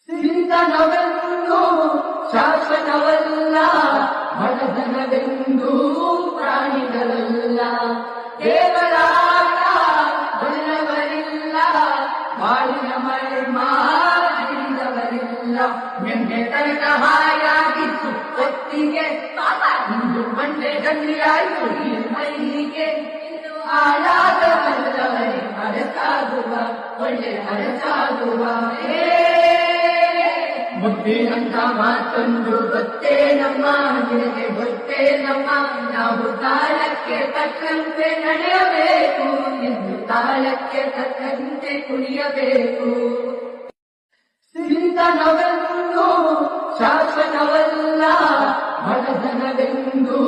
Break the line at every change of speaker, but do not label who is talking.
ಸಿರಿತನವೆಂದು ಶಾಶ್ವತವಲ್ಲ, ಬಡತನವೆಂದು ಪ್ರಾಣಿಗಳಲ್ಲ. ದೇವರಾಟ ಬಲ್ಲವರಿಲ್ಲ, ಬಾಳಿನ ಮರ್ಮ ತಿಳಿದವರಿಲ್ಲ. ನಿನ್ನೆ ತನಕ ಹಾಯಾಗಿತ್ತು ಹೊತ್ತಿಗೆ, ಇಂದು ಮಂಡೆ ಗಲ್ಲಿಯಾಯಿತು ಈ ಮೈಲಿಗೆ. ಹಾಳಾದ ಬಲ್ಲವರೇ ಅರಸಾಗುವ, ಒಳ್ಳೆ ಅರಸಾಗುವ. ಬುದ್ಧಿನಂತ ಮಾತೊಂದು ಗೊತ್ತೇ ನಮ್ಮ, ನಿನಗೆ ಗೊತ್ತೇ ನಮ್ಮ. ನಾವು ತಾಳಕ್ಕೆ ತಕ್ಕಂತೆ ನಡೆಯಬೇಕು, ಎಂದು ತಾಳಕ್ಕೆ ತಕ್ಕಂತೆ ಕುಣಿಯಬೇಕು. ಸಿರಿತನವೆಂದು ಶಾಶ್ವತವಲ್ಲ, ಬಡತನವೆಂದು